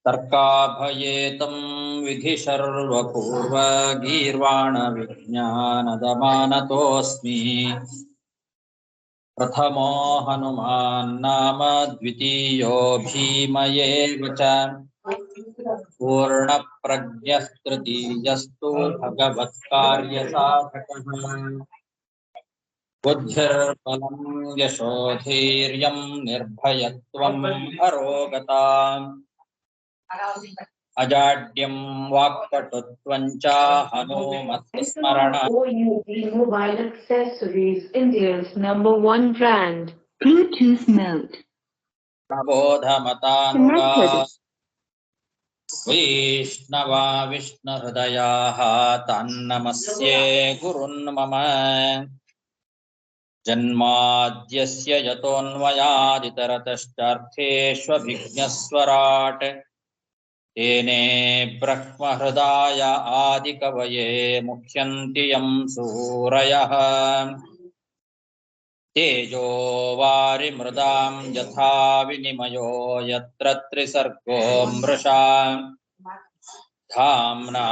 ತರ್ಕಾಭಯೇತಂ ವಿಧಿ ಸರ್ವಪೂರ್ವ ಗೀರ್ವಾಣ ವಿಜ್ಞಾನದಮಾನತೋಸ್ಮಿ ಪ್ರಥಮೋ ಹನುಮಾನ್ ನಾಮ ದ್ವಿತೀಯೋ ಭೀಮ ಏವ ಚ ಪೂರ್ಣ ಪ್ರಜ್ಞಸ್ತೃತೀಯಸ್ತು ಭಗವತ್ಕಾರ್ಯ ಸಾಧಕಃ ಬುದ್ಧಿರ್ಬಲಂ ಯಶೋಧೈರ್ಯಂ ನಿರ್ಭಯತ್ವಂ ಅರೋಗತಾ ಅಜಾಡ್ಯಂ ವಾಕ್ಪಟುತ್ವಂ ಚ ಹನುಮತ್ಸ್ಮರಣ OUD Mobile Accessories, India's #1 brand. Bluetooth mode. ಪ್ರಬೋಧಮತಾನುಗಾ ವೈಷ್ಣವಾ ವಿಷ್ಣುಹೃದಯಾಃ ತಾನ್ನಮಸ್ಯೆ ಗುರುನ್ ಮಮ ಜನ್ಮಾದ್ಯಸ್ಯ ಯತೋನ್ಮಯಾದಿತರತಶ್ಚಾರ್ಥೇಷ್ವಭಿಜ್ಞಸ್ವರಾಟ್ ತೇನೇ ಬ್ರಹ್ಮಹೃದಾಯ ಆದಿಕವಯೇ ಮುಹ್ಯಂತಿ ಯಂ ಸೂರಯಃ ತೇಜೋ ವಾರಿಮೃದಾಂ ಯಥಾ ವಿನಿಮಯೋ ಯತ್ರ ತ್ರಿಸರ್ಗೋ ಮೃಷಾ ಧಾಮ್ನಾ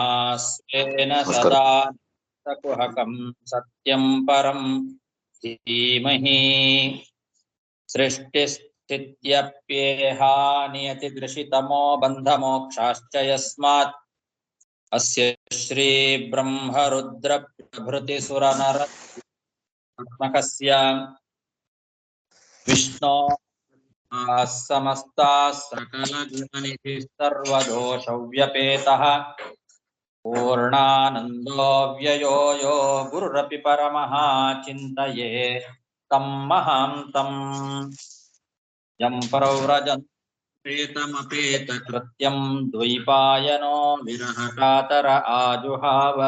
ಸ್ವೇನ ಸದಾ ಕುಹಕಂ ಸತ್ಯಂ ಪರಂ ಧೀಮಹಿ ಸೃಷ್ಟಿಸ್ಥಿತ್ಯಪ್ಯೇಹಾ ನಿಯತಿದೃಶಿತಮೋ ಬಂಧಮೋಕ್ಷಾಶ್ಚ ಯಸ್ಮಾತ್ ಅಸ್ಯ ಶ್ರೀ ಬ್ರಹ್ಮರುದ್ರ ಪ್ರಭೃತಿ ಸುರನರ ಆತ್ಮಕಸ್ಯ ವಿಷ್ಣೋ ಸಮಸ್ತಾ ಸಕಲ ಗುಣನಿಧಿ ಸರ್ವದೋಷವ್ಯಪೇತಃ ಪೂರ್ಣಾನಂದೋ ವ್ಯಯೋ ಯೋ ಗುರುರಪಿ ಪರಮಃ ಚಿಂತಯೇ ತಂ ಮಹಾಂತಂ ಯಂ ಪ್ರವ್ರಜನ್ ಪ್ರೇತಮಪೇತ ಕೃತ್ಯಂ ದ್ವೈಪಾಯನೋ ವಿರಹ ಕಾತರ ಆಜುಹಾವ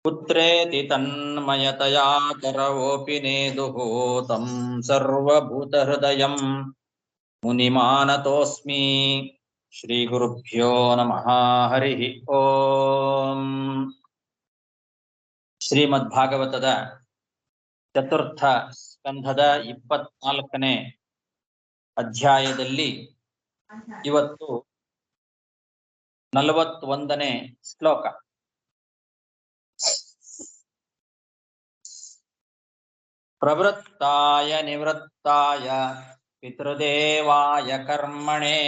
ಪುತ್ರೇತಿ ತನ್ಮಯತಯಾ ಕರವೋಪಿ ನೇದುಃ तं ಸರ್ವಭೂತಹೃದಯಂ ಮುನಿಮಾನತೋಸ್ಮಿ. ಶ್ರೀ ಗುರುಭ್ಯೋ ನಮಃ. ಹರಿ ಓಂ. ಶ್ರೀಮದ್ಭಾಗವತದ ಚತುರ್ಥ ಸ್ಕಂಧದ 24ನೇ ಅಧ್ಯಾಯದಲ್ಲಿ ಇವತ್ತು 41ನೇ ಶ್ಲೋಕ. ಪ್ರವೃತ್ತಾಯ ನಿವೃತ್ತಾಯ ಪಿತೃದೇವಾಯ ಕರ್ಮಣೇ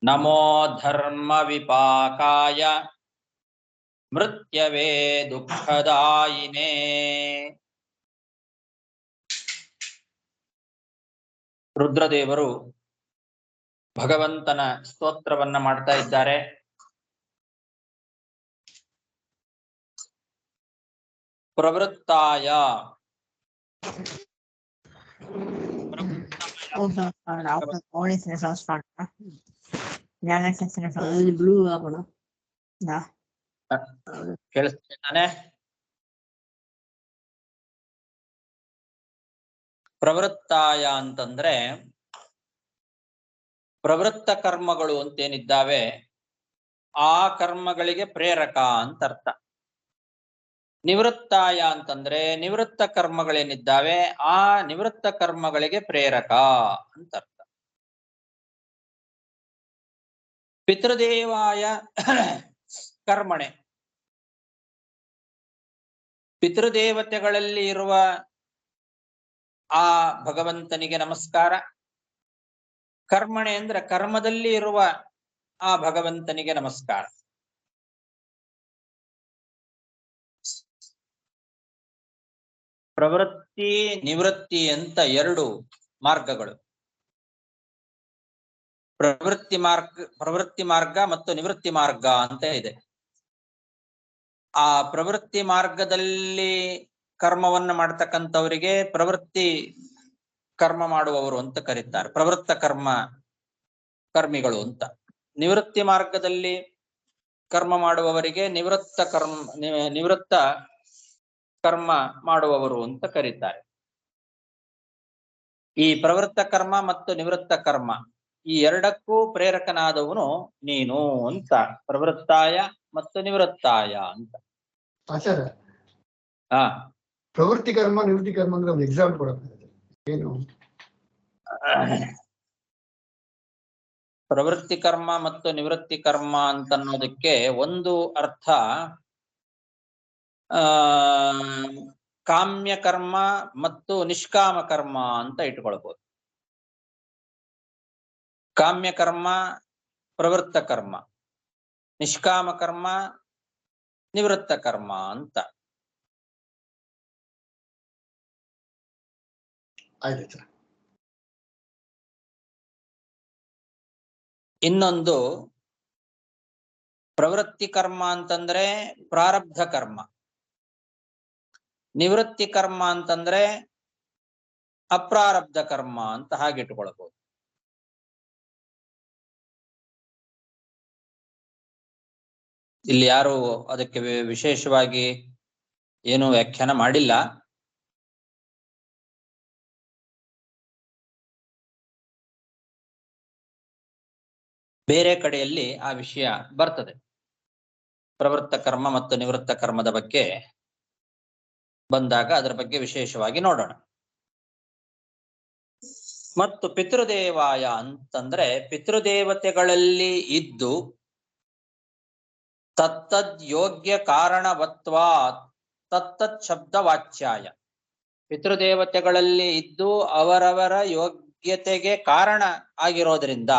ನಮೋ ಧರ್ಮ ವಿಪಾಕಾಯ ಮೃತ್ಯವೇ ದುಃಖದಾಯಿನೇ. ರುದ್ರದೇವರು ಭಗವಂತನ ಸ್ತೋತ್ರವನ್ನ ಮಾಡ್ತಾ ಇದ್ದಾರೆ. ಪ್ರವೃತ್ತಾಯ ಕೇಳಿಸ್ತಾನೆ. ಪ್ರವೃತ್ತಾಯ ಅಂತಂದ್ರೆ ಪ್ರವೃತ್ತ ಕರ್ಮಗಳು ಅಂತೇನಿದ್ದಾವೆ ಆ ಕರ್ಮಗಳಿಗೆ ಪ್ರೇರಕ ಅಂತ ಅರ್ಥ. ನಿವೃತ್ತಾಯ ಅಂತಂದ್ರೆ ನಿವೃತ್ತ ಕರ್ಮಗಳೇನಿದ್ದಾವೆ ಆ ನಿವೃತ್ತ ಕರ್ಮಗಳಿಗೆ ಪ್ರೇರಕ ಅಂತ ಅರ್ಥ. ಪಿತೃದೇವಾಯ ಕರ್ಮಣೆ, ಪಿತೃದೇವತೆಗಳಲ್ಲಿ ಇರುವ ಆ ಭಗವಂತನಿಗೆ ನಮಸ್ಕಾರ. ಕರ್ಮಣೆ ಅಂದ್ರೆ ಕರ್ಮದಲ್ಲಿ ಇರುವ ಆ ಭಗವಂತನಿಗೆ ನಮಸ್ಕಾರ. ಪ್ರವೃತ್ತಿ ನಿವೃತ್ತಿ ಅಂತ ಎರಡು ಮಾರ್ಗಗಳು. ಪ್ರವೃತ್ತಿ ಮಾರ್ಗ ಮತ್ತು ನಿವೃತ್ತಿ ಮಾರ್ಗ ಅಂತ ಇದೆ. ಆ ಪ್ರವೃತ್ತಿ ಮಾರ್ಗದಲ್ಲಿ ಕರ್ಮವನ್ನ ಮಾಡ್ತಕ್ಕಂಥವರಿಗೆ ಪ್ರವೃತ್ತಿ ಕರ್ಮ ಮಾಡುವವರು ಅಂತ ಕರೀತಾರೆ, ಪ್ರವೃತ್ತ ಕರ್ಮಿಗಳು ಅಂತ. ನಿವೃತ್ತಿ ಮಾರ್ಗದಲ್ಲಿ ಕರ್ಮ ಮಾಡುವವರಿಗೆ ನಿವೃತ್ತ ಕರ್ಮ ಮಾಡುವವರು ಅಂತ ಕರೀತಾರೆ. ಈ ಪ್ರವೃತ್ತ ಕರ್ಮ ಮತ್ತು ನಿವೃತ್ತ ಕರ್ಮ ಈ ಎರಡಕ್ಕೂ ಪ್ರೇರಕನಾದವನು ನೀನು ಅಂತ. ಪ್ರವೃತ್ತಾಯ ಮತ್ತು ನಿವೃತ್ತಾಯ ಅಂತ. ಆಚಾರ್ಯ, ಹಾ, ಪ್ರವೃತ್ತಿ ಕರ್ಮ ನಿವೃತ್ತಿ ಕರ್ಮ ಅಂದ್ರೆ ಒಂದು ಎಕ್ಸಾಂಪಲ್ ಕೊಡಬೇಕು. ಏನು ಪ್ರವೃತ್ತಿ ಕರ್ಮ ಮತ್ತು ನಿವೃತ್ತಿ ಕರ್ಮ ಅಂತನ್ನೋದಕ್ಕೆ ಒಂದು ಅರ್ಥ ಕಾಮ್ಯ ಕರ್ಮ ಮತ್ತು ನಿಷ್ಕಾಮ ಕರ್ಮ ಅಂತ ಇಟ್ಕೊಳ್ಬಹುದು. ಕಾಮ್ಯ ಕರ್ಮ ಪ್ರವೃತ್ತ ಕರ್ಮ, ನಿಷ್ಕಾಮ ಕರ್ಮ ನಿವೃತ್ತ ಕರ್ಮ ಅಂತ. ಆಯ್ತು. ಇನ್ನೊಂದು ಪ್ರವೃತ್ತಿ ಕರ್ಮ ಅಂತಂದ್ರೆ ಪ್ರಾರಬ್ಧ ಕರ್ಮ, ನಿವೃತ್ತಿ ಕರ್ಮ ಅಂತಂದ್ರೆ ಅಪ್ರಾರಬ್ಧ ಕರ್ಮ ಅಂತ ಹಾಗಿಟ್ಕೊಳ್ಬಹುದು. ಇಲ್ಲಿ ಯಾರು ಅದಕ್ಕೆ ವಿಶೇಷವಾಗಿ ಏನು ವ್ಯಾಖ್ಯಾನ ಮಾಡಿಲ್ಲ. ಬೇರೆ ಕಡೆಯಲ್ಲಿ ಆ ವಿಷಯ ಬರ್ತದೆ. ಪ್ರವೃತ್ತ ಕರ್ಮ ಮತ್ತು ನಿವೃತ್ತ ಕರ್ಮದ ಬಗ್ಗೆ ಬಂದಾಗ ಅದರ ಬಗ್ಗೆ ವಿಶೇಷವಾಗಿ ನೋಡೋಣ. ಮತ್ತು ಪಿತೃದೇವಾಯ ಅಂತಂದ್ರೆ ಪಿತೃದೇವತೆಗಳಲ್ಲಿ ಇದ್ದು ತತ್ತದ್ ಯೋಗ್ಯ ಕಾರಣವತ್ವಾತ್ ತತ್ತತ್ ಶಬ್ದ ವಾಚ್ಯಾಯ. ಪಿತೃದೇವತೆಗಳಲ್ಲಿ ಇದ್ದು ಅವರವರ ಯೋಗ್ಯತೆಗೆ ಕಾರಣ ಆಗಿರೋದ್ರಿಂದ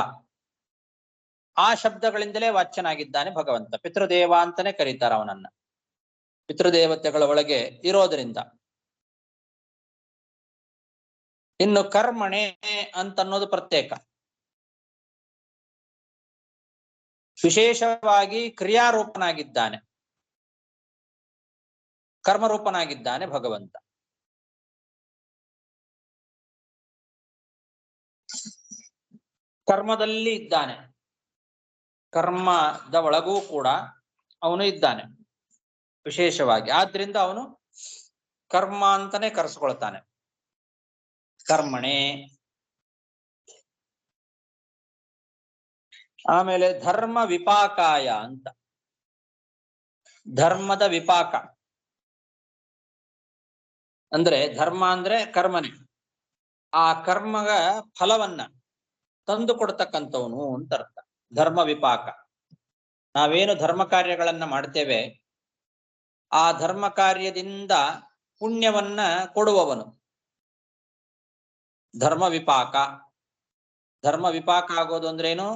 ಆ ಶಬ್ದಗಳಿಂದಲೇ ವಾಚ್ಯನಾಗಿದ್ದಾನೆ ಭಗವಂತ. ಪಿತೃದೇವ ಅಂತಾನೆ ಕರೀತಾರೆ ಅವನನ್ನ, ಪಿತೃದೇವತೆಗಳ ಒಳಗೆ ಇರೋದ್ರಿಂದ. ಇನ್ನು ಕರ್ಮಣೆ ಅಂತನ್ನೋದು ಪ್ರತ್ಯೇಕ, ವಿಶೇಷವಾಗಿ ಕ್ರಿಯಾರೂಪನಾಗಿದ್ದಾನೆ, ಕರ್ಮರೂಪನಾಗಿದ್ದಾನೆ ಭಗವಂತ. ಕರ್ಮದಲ್ಲಿ ಇದ್ದಾನೆ, ಕರ್ಮದ ಒಳಗೂ ಕೂಡ ಅವನು ಇದ್ದಾನೆ ವಿಶೇಷವಾಗಿ. ಆದ್ರಿಂದ ಅವನು ಕರ್ಮ ಅಂತಾನೆ ಕರೆಸ್ಕೊಳ್ತಾನೆ, ಕರ್ಮಣೆ. ಆಮೇಲೆ ಧರ್ಮ ವಿಪಾಕಾಯ ಅಂತ, ಧರ್ಮದ ವಿಪಾಕ ಅಂದ್ರೆ ಧರ್ಮ ಅಂದ್ರೆ ಕರ್ಮನೆ, ಆ ಕರ್ಮಗ ಫಲವನ್ನ ತಂದು ಕೊಡ್ತಕ್ಕಂಥವನು ಅಂತ ಅರ್ಥ. ಧರ್ಮ ವಿಪಾಕ, ನಾವೇನು ಧರ್ಮ ಕಾರ್ಯಗಳನ್ನ ಮಾಡ್ತೇವೆ ಆ ಧರ್ಮ ಕಾರ್ಯದಿಂದ ಪುಣ್ಯವನ್ನ ಕೊಡುವವನು ಧರ್ಮ ವಿಪಾಕ. ಧರ್ಮ ವಿಪಾಕ ಆಗೋದು ಅಂದ್ರೇನು?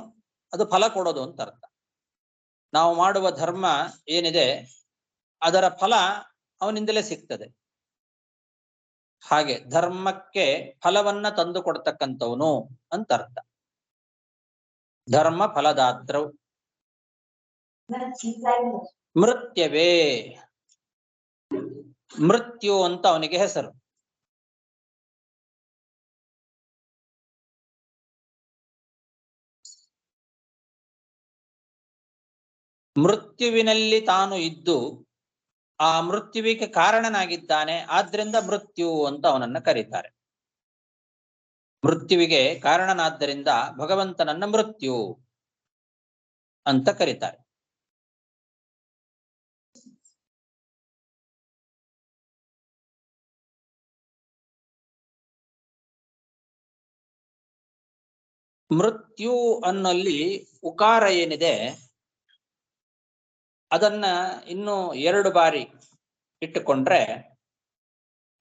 ಅದು ಫಲ ಕೊಡೋದು ಅಂತ ಅರ್ಥ. ನಾವು ಮಾಡುವ ಧರ್ಮ ಏನಿದೆ ಅದರ ಫಲ ಅವನಿಂದಲೇ ಸಿಗ್ತದೆ. ಹಾಗೆ ಧರ್ಮಕ್ಕೆ ಫಲವನ್ನ ತಂದು ಕೊಡ್ತಕ್ಕಂಥವನು ಅಂತ ಅರ್ಥ. ಧರ್ಮ ಫಲದಾತ್ರವು. ಮೃತ್ಯವೇ, ಮೃತ್ಯು ಅಂತ ಅವನಿಗೆ ಹೆಸರು. ಮೃತ್ಯುವಿನಲ್ಲಿ ತಾನು ಇದ್ದು ಆ ಮೃತ್ಯುವಿಗೆ ಕಾರಣನಾಗಿದ್ದಾನೆ, ಆದ್ರಿಂದ ಮೃತ್ಯು ಅಂತ ಅವನನ್ನ ಕರೀತಾರೆ. ಮೃತ್ಯುವಿಗೆ ಕಾರಣನಾದ್ದರಿಂದ ಭಗವಂತನನ್ನ ಮೃತ್ಯು ಅಂತ ಕರೀತಾರೆ. ಮೃತ್ಯು ಅನ್ನಲ್ಲಿ ಉಕಾರ ಏನಿದೆ ಅದನ್ನ ಇನ್ನು 2 ಬಾರಿ ಇಟ್ಟುಕೊಂಡ್ರೆ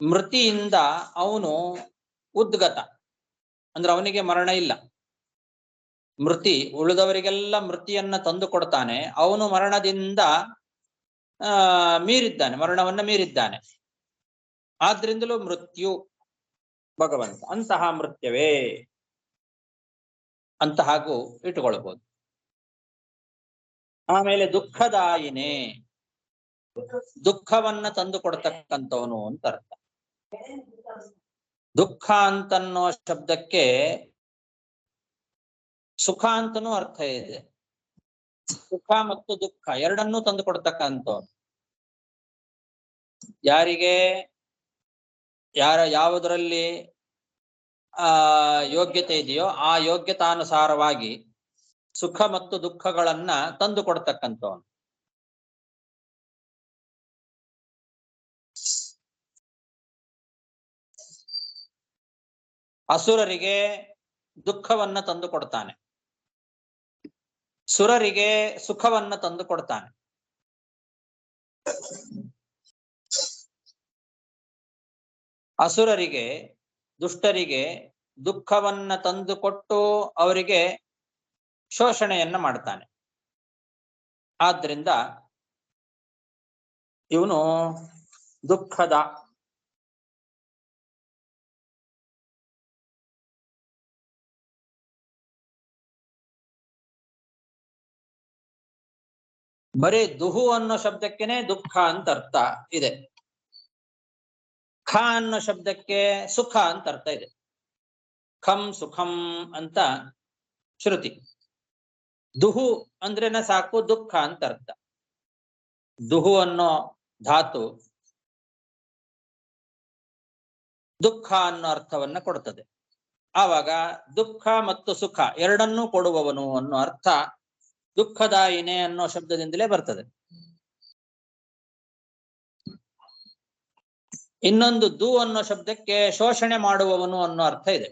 ಮೃತಿಯಿಂದ ಅವನು ಉದ್ಗತ ಅಂದ್ರೆ ಅವನಿಗೆ ಮರಣ ಇಲ್ಲ. ಮೃತಿ ಉಳಿದವರಿಗೆಲ್ಲ ಮೃತಿಯನ್ನ ತಂದು ಕೊಡ್ತಾನೆ, ಅವನು ಮರಣದಿಂದ ಮೀರಿದ್ದಾನೆ, ಮರಣವನ್ನ ಮೀರಿದ್ದಾನೆ. ಆದ್ರಿಂದಲೂ ಮೃತ್ಯು ಭಗವಂತ. ಅಂತಹ ಮೃತ್ಯವೇ ಅಂತ ಹಾಗೂ ಇಟ್ಟುಕೊಳ್ಬಹುದು. ಆಮೇಲೆ ದುಃಖದಾಯಿನೇ, ದುಃಖವನ್ನ ತಂದು ಕೊಡ್ತಕ್ಕಂಥವನು ಅಂತ ಅರ್ಥ. ದುಃಖ ಅಂತನ್ನೋ ಶಬ್ದಕ್ಕೆ ಸುಖ ಅಂತನೂ ಅರ್ಥ ಇದೆ. ಸುಖ ಮತ್ತು ದುಃಖ ಎರಡನ್ನೂ ತಂದು ಕೊಡ್ತಕ್ಕಂಥವನು. ಯಾರಿಗೆ ಯಾವುದರಲ್ಲಿ ಯೋಗ್ಯತೆ ಇದೆಯೋ ಆ ಯೋಗ್ಯತಾನುಸಾರವಾಗಿ ಸುಖ ಮತ್ತು ದುಃಖಗಳನ್ನ ತಂದು ಕೊಡ್ತಕ್ಕಂಥವನು. ಅಸುರರಿಗೆ ದುಃಖವನ್ನ ತಂದು ಕೊಡ್ತಾನೆ, ಸುರರಿಗೆ ಸುಖವನ್ನ ತಂದು ಕೊಡ್ತಾನೆ. ಅಸುರರಿಗೆ, ದುಷ್ಟರಿಗೆ ದುಃಖವನ್ನ ತಂದುಕೊಟ್ಟು ಅವರಿಗೆ ಶೋಷಣೆಯನ್ನ ಮಾಡ್ತಾನೆ. ಆದ್ರಿಂದ ಇವನು ದುಃಖದ. ಬರೀ ದುಹು ಅನ್ನೋ ಶಬ್ದಕ್ಕೆನೆ ದುಃಖ ಅಂತ ಅರ್ಥ ಇದೆ. ಖ ಅನ್ನೋ ಶಬ್ದಕ್ಕೆ ಸುಖ ಅಂತ ಅರ್ಥ ಇದೆ. ಖಂ ಸುಖಂ ಅಂತ ಶ್ರುತಿ. ದುಹು ಅಂದ್ರೇನ ಸಾಕು ದುಃಖ ಅಂತ ಅರ್ಥ. ದುಹು ಅನ್ನೋ ಧಾತು ದುಃಖ ಅನ್ನೋ ಅರ್ಥವನ್ನ ಕೊಡ್ತದೆ. ಆವಾಗ ದುಃಖ ಮತ್ತು ಸುಖ ಎರಡನ್ನೂ ಕೊಡುವವನು ಅನ್ನೋ ಅರ್ಥ ದುಃಖದಾಯಿನೇ ಅನ್ನೋ ಶಬ್ದದಿಂದಲೇ ಬರ್ತದೆ. ಇನ್ನೊಂದು ದು ಅನ್ನೋ ಶಬ್ದಕ್ಕೆ ಶೋಷಣೆ ಮಾಡುವವನು ಅನ್ನೋ ಅರ್ಥ ಇದೆ.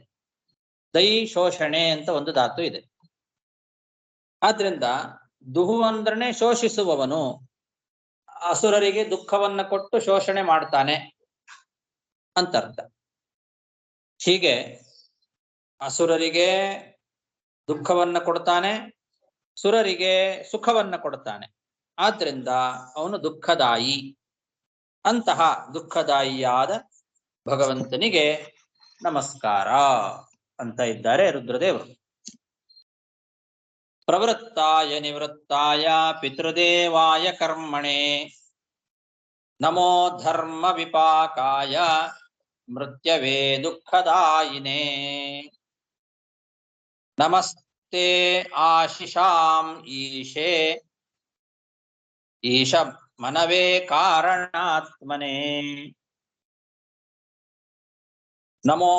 ದೈ ಶೋಷಣೆ ಅಂತ ಒಂದು ಧಾತು ಇದೆ. ಆದ್ರಿಂದ ದುಹು ಅಂದ್ರೆ ಶೋಷಿಸುವವನು, ಅಸುರರಿಗೆ ದುಃಖವನ್ನ ಕೊಟ್ಟು ಶೋಷಣೆ ಮಾಡ್ತಾನೆ ಅಂತ ಅರ್ಥ. ಹೀಗೆ ಅಸುರರಿಗೆ ದುಃಖವನ್ನ ಕೊಡ್ತಾನೆ, ಸುರರಿಗೆ ಸುಖವನ್ನ ಕೊಡ್ತಾನೆ. ಆದ್ರಿಂದ ಅವನು ದುಃಖದಾಯಿ. ಅಂತಹ ದುಃಖದಾಯಿಯಾದ ಭಗವಂತನಿಗೆ ನಮಸ್ಕಾರ ಅಂತ ಇದ್ದಾರೆ ರುದ್ರದೇವರು. ಪ್ರವೃತ್ತಾಯ ನಿವೃತ್ತಾಯ ಪಿತೃದೇವಾಯ ಕರ್ಮಣೆ ನಮೋ ಧರ್ಮ ವಿಪಾಕಾಯ ಮೃತ್ಯವೇ ದುಃಖದಾಯಿನೇ ನಮಸ್ತೆ ಆಶಿಷಾಂ ಈಶೇ ಈಶ ಮನವೇ ಕಾರಣಾತ್ಮನೇ ನಮೋ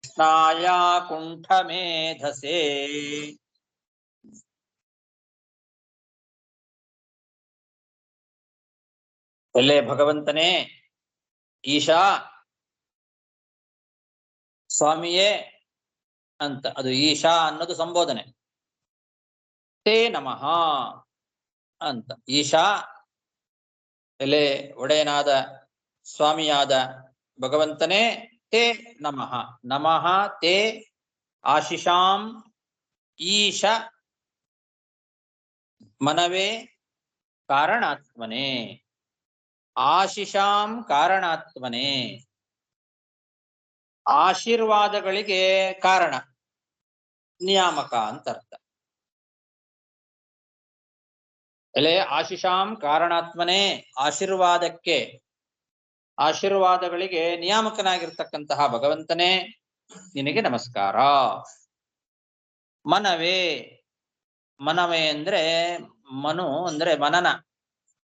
ಕೃಷ್ಣಾಯ ಕುಂಠಮೇಧಸೇ. ಎಲ್ಲೇ ಭಗವಂತನೇ, ಈಶಾ ಸ್ವಾಮಿಯೇ ಅಂತ, ಅದು ಈಶಾ ಅನ್ನೋದು ಸಂಬೋಧನೆ. ತೇ ನಮಃ ಅಂತ, ಈಶಾ ಎಲೆ ಒಡೆಯನಾದ ಸ್ವಾಮಿಯಾದ ಭಗವಂತನೇ, ತೇ ನಮಃ. ನಮಃ ತೇ ಆಶಿಷಾಂ ಈಶ ಮನವೇ ಕಾರಣಾತ್ಮನೇ. ಆಶಿಷಾಂ ಕಾರಣಾತ್ಮನೇ, ಆಶೀರ್ವಾದಗಳಿಗೆ ಕಾರಣ, ನಿಯಾಮಕ ಅಂತ ಅರ್ಥ. ಎಲೆ ಆಶಿಷಾಂ ಕಾರಣಾತ್ಮನೇ, ಆಶೀರ್ವಾದಕ್ಕೆ, ಆಶೀರ್ವಾದಗಳಿಗೆ ನಿಯಾಮಕನಾಗಿರ್ತಕ್ಕಂತಹ ಭಗವಂತನೇ ನಿನಗೆ ನಮಸ್ಕಾರ. ಮನವೇ, ಮನವೇ ಅಂದ್ರೆ ಮನು ಅಂದ್ರೆ ಮನನ,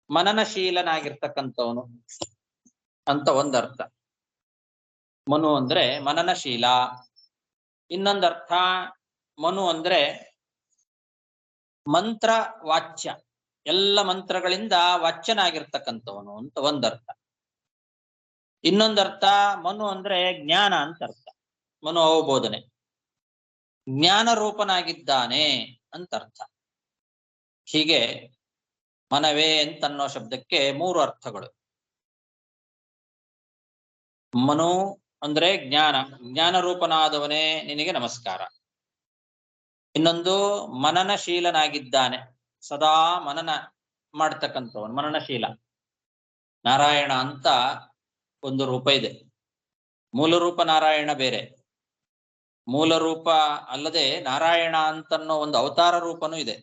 ಮನನಶೀಲನಾಗಿರ್ತಕ್ಕಂಥವನು ಅಂತ ಒಂದರ್ಥ. ಮನು ಅಂದ್ರೆ ಮನನಶೀಲ. ಇನ್ನೊಂದರ್ಥ ಮನು ಅಂದ್ರೆ ಮಂತ್ರ ವಾಚ್ಯ, ಎಲ್ಲ ಮಂತ್ರಗಳಿಂದ ವಾಚ್ಯನಾಗಿರ್ತಕ್ಕಂಥವನು ಅಂತ ಒಂದರ್ಥ. ಇನ್ನೊಂದರ್ಥ ಮನು ಅಂದ್ರೆ ಜ್ಞಾನ ಅಂತ ಅರ್ಥ. ಮನು ಅವಬೋಧನೆ, ಜ್ಞಾನ ರೂಪನಾಗಿದ್ದಾನೆ ಅಂತ ಅರ್ಥ. ಹೀಗೆ ಮನವೇ ಅಂತನ್ನೋ ಶಬ್ದಕ್ಕೆ ಮೂರು ಅರ್ಥಗಳು. ಮನು ಅಂದ್ರೆ ಜ್ಞಾನ, ಜ್ಞಾನ ರೂಪನಾದವನೇ ನಿನಗೆ ನಮಸ್ಕಾರ. ಇನ್ನೊಂದು ಮನನಶೀಲನಾಗಿದ್ದಾನೆ, ಸದಾ ಮನನ ಮಾಡ್ತಕ್ಕಂಥವನು, ಮನನಶೀಲ. ನಾರಾಯಣ ಅಂತ ಒಂದು ರೂಪ ಇದೆ. ಮೂಲ ರೂಪ ನಾರಾಯಣ ಬೇರೆ, ಮೂಲ ರೂಪ ಅಲ್ಲದೆ ನಾರಾಯಣ ಅಂತನ್ನೋ ಒಂದು ಅವತಾರ ರೂಪನೂ ಇದೆ.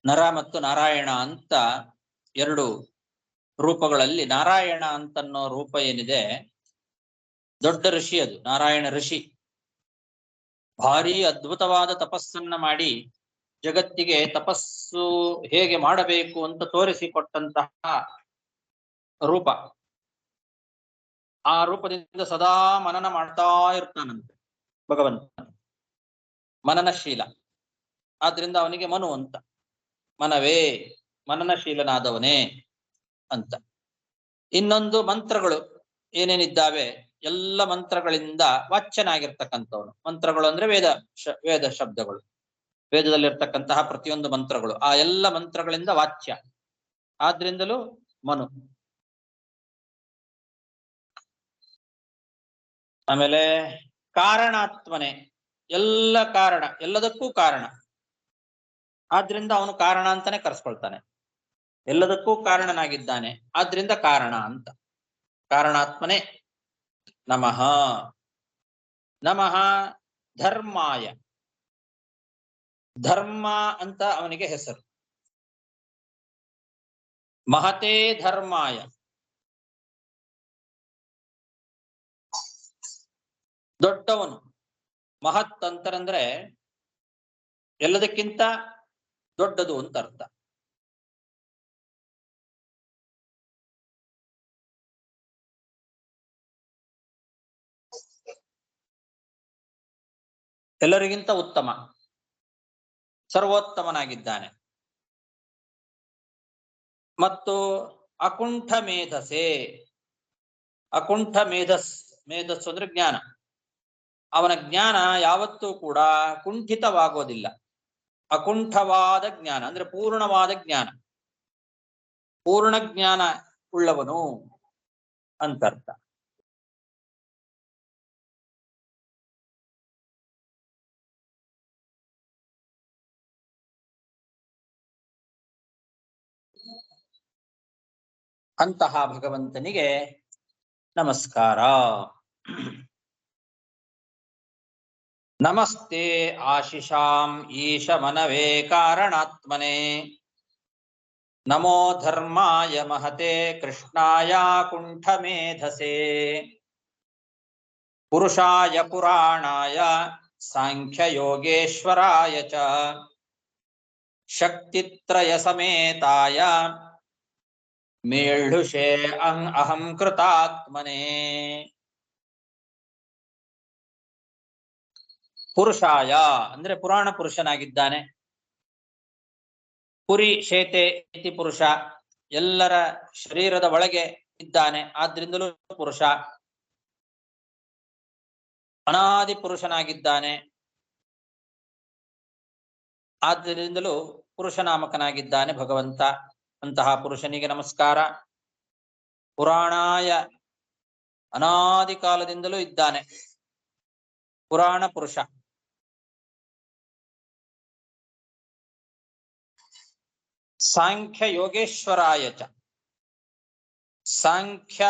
ನರ ಮತ್ತು ನಾರಾಯಣ ಅಂತ ಎರಡು ರೂಪಗಳಲ್ಲಿ ನಾರಾಯಣ ಅಂತನ್ನೋ ರೂಪ ಏನಿದೆ, ದೊಡ್ಡ ಋಷಿ ಅದು. ನಾರಾಯಣ ಋಷಿ ಭಾರಿ ಅದ್ಭುತವಾದ ತಪಸ್ಸನ್ನ ಮಾಡಿ ಜಗತ್ತಿಗೆ ತಪಸ್ಸು ಹೇಗೆ ಮಾಡಬೇಕು ಅಂತ ತೋರಿಸಿಕೊಟ್ಟಂತಹ ರೂಪ. ಆ ರೂಪದಿಂದ ಸದಾ ಮನನ ಮಾಡ್ತಾ ಇರ್ತಾನಂತೆ ಭಗವಂತ, ಮನನಶೀಲ. ಆದ್ರಿಂದ ಅವನಿಗೆ ಮನು ಅಂತ. ಮನವೇ, ಮನನಶೀಲನಾದವನೇ ಅಂತ. ಇನ್ನೊಂದು ಮಂತ್ರಗಳು ಏನೇನಿದ್ದಾವೆ ಎಲ್ಲ ಮಂತ್ರಗಳಿಂದ ವಾಚ್ಯನಾಗಿರ್ತಕ್ಕಂಥವನು. ಮಂತ್ರಗಳು ಅಂದ್ರೆ ವೇದ ಶಬ್ದಗಳು, ವೇದದಲ್ಲಿರ್ತಕ್ಕಂತಹ ಪ್ರತಿಯೊಂದು ಮಂತ್ರಗಳು, ಆ ಎಲ್ಲ ಮಂತ್ರಗಳಿಂದ ವಾಚ್ಯ. ಆದ್ರಿಂದಲೂ ಮನು. ಆಮೇಲೆ ಕಾರಣಾತ್ಮನೆ, ಎಲ್ಲ ಕಾರಣ, ಎಲ್ಲದಕ್ಕೂ ಕಾರಣ. ಆದ್ರಿಂದ ಅವನು ಕಾರಣ ಅಂತಾನೆ ಕರೆಸ್ಕೊಳ್ತಾನೆ. ಎಲ್ಲದಕ್ಕೂ ಕಾರಣನಾಗಿದ್ದಾನೆ, ಆದ್ರಿಂದ ಕಾರಣ ಅಂತ. ಕಾರಣಾತ್ಮನೆ ನಮಃ. ನಮಃ ಧರ್ಮಾಯ. ಧರ್ಮ ಅಂತ ಅವನಿಗೆ ಹೆಸರು. ಮಹತೇ ಧರ್ಮಾಯ. ದೊಡ್ಡವನು. ಮಹತ್ ಅಂತರಂದ್ರೆ ಎಲ್ಲದಕ್ಕಿಂತ ದೊಡ್ಡದು ಅಂತ ಅರ್ಥ. ಎಲ್ಲರಿಗಿಂತ ಉತ್ತಮ, ಸರ್ವೋತ್ತಮನಾಗಿದ್ದಾನೆ. ಮತ್ತು ಅಕುಂಠ ಮೇಧಸೆ. ಅಕುಂಠ ಮೇಧಸ್ಸು ಅಂದ್ರೆ ಜ್ಞಾನ. ಅವನ ಜ್ಞಾನ ಯಾವತ್ತೂ ಕೂಡ ಕುಂಠಿತವಾಗೋದಿಲ್ಲ. ಅಕುಂಠವಾದ ಜ್ಞಾನ ಅಂದ್ರೆ ಪೂರ್ಣವಾದ ಜ್ಞಾನ, ಪೂರ್ಣ ಜ್ಞಾನ ಉಳ್ಳವನು ಅಂತರ್ಥ. ಅಂತಹ ಭಗವಂತನಿಗೆ ನಮಸ್ಕಾರ. ನಮಸ್ತೆ ಆಶಿಷಾಂ ಈಶ ಮನವೇ ಕಾರಣಾತ್ಮನೆ. ನಮೋ ಧರ್ಮಾಯ ಮಹತೆ ಕೃಷ್ಣಾಯ ಕುಂಠ ಮೇಧಸೆ. ಪುರುಷಾಯ ಪುರಾಣಾಯ ಸಾಂಖ್ಯ ಯೋಗೇಶ್ವರಾಯ ಚ. ಶಕ್ತಿತ್ರಯ ಸಮೇತಾಯ ಮೇಳುಷೆ ಅಹಂ ಕೃತಾತ್ಮನೆ. ಪುರುಷಾಯ ಅಂದ್ರೆ ಪುರಾಣ ಪುರುಷನಾಗಿದ್ದಾನೆ. ಪುರಿ ಶೇತೆ ಇತಿ ಪುರುಷ, ಎಲ್ಲರ ಶರೀರದ ಒಳಗೆ ಇದ್ದಾನೆ, ಆದ್ರಿಂದಲೂ ಪುರುಷ. ಅನಾದಿ ಪುರುಷನಾಗಿದ್ದಾನೆ, ಆದ್ದರಿಂದಲೂ ಪುರುಷನಾಮಕನಾಗಿದ್ದಾನೆ ಭಗವಂತ. ಅಂತಹ ಪುರುಷನಿಗೆ ನಮಸ್ಕಾರ. ಪುರಾಣಾಯ, ಅನಾದಿ ಕಾಲದಿಂದಲೂ ಇದ್ದಾನೆ, ಪುರಾಣ ಪುರುಷ. ಸಾಂಖ್ಯ ಯೋಗೇಶ್ವರಾಯ ಚ. ಸಾಂಖ್ಯ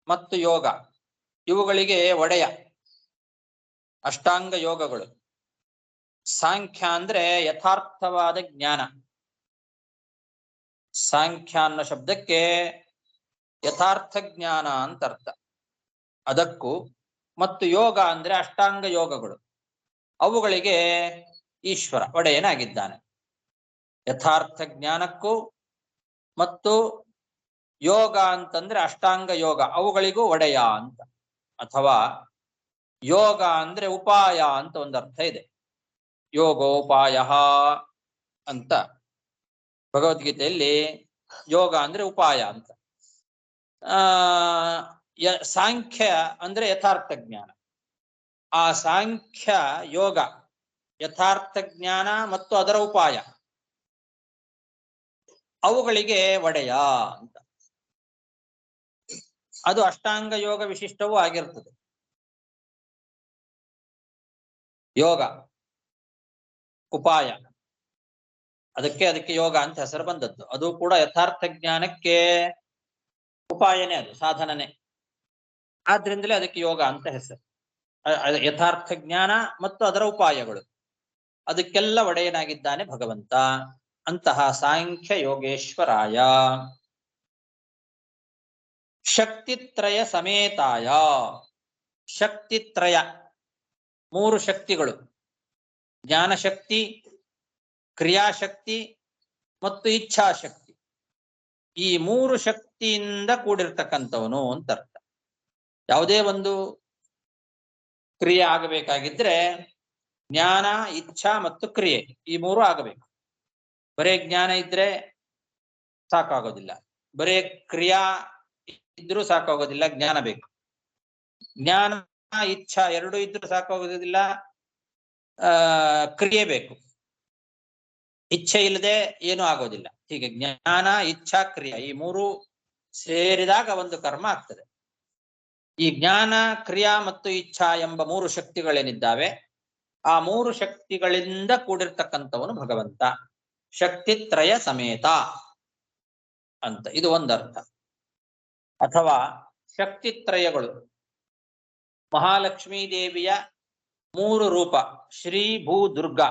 ಮತ್ತು ಯೋಗ ಇವುಗಳಿಗೆ ಒಡೆಯ, ಅಷ್ಟಾಂಗ ಯೋಗಗಳು. ಸಾಂಖ್ಯ ಅಂದ್ರೆ ಯಥಾರ್ಥವಾದ ಜ್ಞಾನ. ಸಾಂಖ್ಯ ಅನ್ನೋ ಶಬ್ದಕ್ಕೆ ಯಥಾರ್ಥ ಜ್ಞಾನ ಅಂತ ಅರ್ಥ. ಅದಕ್ಕೂ ಮತ್ತು ಯೋಗ ಅಂದ್ರೆ ಅಷ್ಟಾಂಗ ಯೋಗಗಳು, ಅವುಗಳಿಗೆ ಈಶ್ವರ ಒಡೆಯನಾಗಿದ್ದಾನೆ. ಯಥಾರ್ಥ ಜ್ಞಾನಕ್ಕೂ ಮತ್ತು ಯೋಗ ಅಂತಂದ್ರೆ ಅಷ್ಟಾಂಗ ಯೋಗ, ಅವುಗಳಿಗೂ ಒಡೆಯ ಅಂತ. ಅಥವಾ ಯೋಗ ಅಂದ್ರೆ ಉಪಾಯ ಅಂತ ಒಂದು ಅರ್ಥ ಇದೆ. ಯೋಗೋಪಾಯ ಅಂತ ಭಗವದ್ಗೀತೆಯಲ್ಲಿ ಯೋಗ ಅಂದ್ರೆ ಉಪಾಯ ಅಂತ. ಸಾಂಖ್ಯ ಅಂದ್ರೆ ಯಥಾರ್ಥ ಜ್ಞಾನ. ಆ ಸಾಂಖ್ಯ ಯೋಗ ಯಥಾರ್ಥ ಜ್ಞಾನ ಮತ್ತು ಅದರ ಉಪಾಯ, ಅವುಗಳಿಗೆ ಒಡೆಯ ಅಂತ. ಅದು ಅಷ್ಟಾಂಗ ಯೋಗ ವಿಶಿಷ್ಟವೂ ಆಗಿರ್ತದೆ. ಯೋಗ ಉಪಾಯ, ಅದಕ್ಕೆ ಯೋಗ ಅಂತ ಹೆಸರು ಬಂದದ್ದು. ಅದು ಕೂಡ ಯಥಾರ್ಥ ಜ್ಞಾನಕ್ಕೆ ಉಪಾಯನೇ, ಅದು ಸಾಧನನೇ. ಆದ್ರಿಂದಲೇ ಅದಕ್ಕೆ ಯೋಗ ಅಂತ ಹೆಸರು. ಯಥಾರ್ಥ ಜ್ಞಾನ ಮತ್ತು ಅದರ ಉಪಾಯಗಳು, ಅದಕ್ಕೆಲ್ಲ ಒಡೆಯನಾಗಿದ್ದಾನೆ ಭಗವಂತ. ಅಂತಹ ಸಾಂಖ್ಯ ಯೋಗೇಶ್ವರಾಯ. ಶಕ್ತಿತ್ರಯ ಸಮೇತಾಯ. ಶಕ್ತಿತ್ರಯ, ಮೂರು ಶಕ್ತಿಗಳು: ಜ್ಞಾನಶಕ್ತಿ, ಕ್ರಿಯಾಶಕ್ತಿ ಮತ್ತು ಇಚ್ಛಾಶಕ್ತಿ. ಈ ಮೂರು ಶಕ್ತಿಯಿಂದ ಕೂಡಿರ್ತಕ್ಕಂಥವನು ಅಂತ ಅರ್ಥ. ಯಾವುದೇ ಒಂದು ಕ್ರಿಯೆ ಆಗಬೇಕಾಗಿದ್ರೆ ಜ್ಞಾನ, ಇಚ್ಛಾ ಮತ್ತು ಕ್ರಿಯೆ, ಈ ಮೂರು ಆಗಬೇಕು. ಬರೇ ಜ್ಞಾನ ಇದ್ರೆ ಸಾಕಾಗೋದಿಲ್ಲ, ಬರೇ ಕ್ರಿಯಾ ಇದ್ರೂ ಸಾಕಾಗೋದಿಲ್ಲ, ಜ್ಞಾನ ಬೇಕು. ಜ್ಞಾನ ಇಚ್ಛಾ ಎರಡು ಇದ್ರೂ ಸಾಕಾಗೋದಿಲ್ಲ, ಕ್ರಿಯೆ ಬೇಕು. ಇಚ್ಛೆ ಇಲ್ಲದೆ ಏನೂ ಆಗೋದಿಲ್ಲ. ಹೀಗೆ ಜ್ಞಾನ ಇಚ್ಛಾ ಕ್ರಿಯೆ ಈ ಮೂರು ಸೇರಿದಾಗ ಒಂದು ಕರ್ಮ ಆಗ್ತದೆ. ಈ ಜ್ಞಾನ ಕ್ರಿಯಾ ಮತ್ತು ಇಚ್ಛಾ ಎಂಬ ಮೂರು ಶಕ್ತಿಗಳೇನಿದ್ದಾವೆ, ಆ ಮೂರು ಶಕ್ತಿಗಳಿಂದ ಕೂಡಿರ್ತಕ್ಕಂಥವನು ಭಗವಂತ. ಶಕ್ತಿತ್ರಯ ಸಮೇತ ಅಂತ ಇದು ಒಂದರ್ಥ. ಅಥವಾ ಶಕ್ತಿತ್ರಯಗಳು ಮಹಾಲಕ್ಷ್ಮೀ ದೇವಿಯ ಮೂರು ರೂಪ ಶ್ರೀ ಭೂ ದುರ್ಗಾ,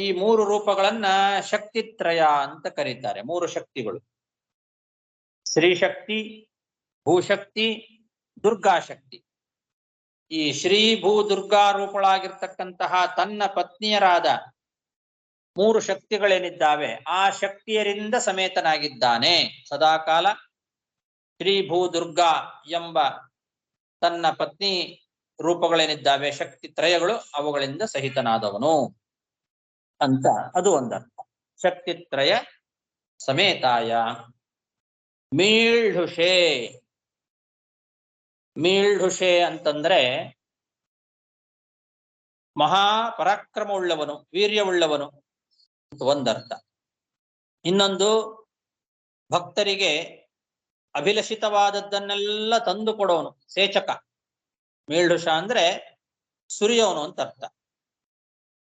ಈ ಮೂರು ರೂಪಗಳನ್ನ ಶಕ್ತಿತ್ರಯ ಅಂತ ಕರೀತಾರೆ. ಮೂರು ಶಕ್ತಿಗಳು, ಶ್ರೀ ಶಕ್ತಿ, ಭೂಶಕ್ತಿ, ದುರ್ಗಾಶಕ್ತಿ. ಈ ಶ್ರೀ ಭೂ ದುರ್ಗಾ ರೂಪಗಳಾಗಿರ್ತಕ್ಕಂತಹ ತನ್ನ ಪತ್ನಿಯರಾದ ಮೂರು ಶಕ್ತಿಗಳೇನಿದ್ದಾವೆ ಆ ಶಕ್ತಿಯರಿಂದ ಸಮೇತನಾಗಿದ್ದಾನೆ ಸದಾಕಾಲ. ಶ್ರೀ ಭೂ ದುರ್ಗಾ ಎಂಬ ತನ್ನ ಪತ್ನಿ ರೂಪಗಳೇನಿದ್ದಾವೆ ಶಕ್ತಿ ತ್ರಯಗಳು, ಅವುಗಳಿಂದ ಸಹಿತನಾದವನು ಅಂತ ಅದು ಒಂದರ್ಥ. ಶಕ್ತಿತ್ರಯ ಸಮೇತಾಯ ಮೀಳ್ಹುಷೆ. ಮೀಳ್ಹುಷೆ ಅಂತಂದ್ರೆ ಮಹಾಪರಾಕ್ರಮವುಳ್ಳವನು, ವೀರ್ಯವುಳ್ಳವನು ಅಂತ ಒಂದರ್ಥ. ಇನ್ನೊಂದು ಭಕ್ತರಿಗೆ ಅಭಿಲಷಿತವಾದದ್ದನ್ನೆಲ್ಲ ತಂದು ಕೊಡೋನು, ಸೇಚಕ. ಮೀಳ್ಹುಷ ಅಂದ್ರೆ ಸುರಿಯೋನು ಅಂತ ಅರ್ಥ.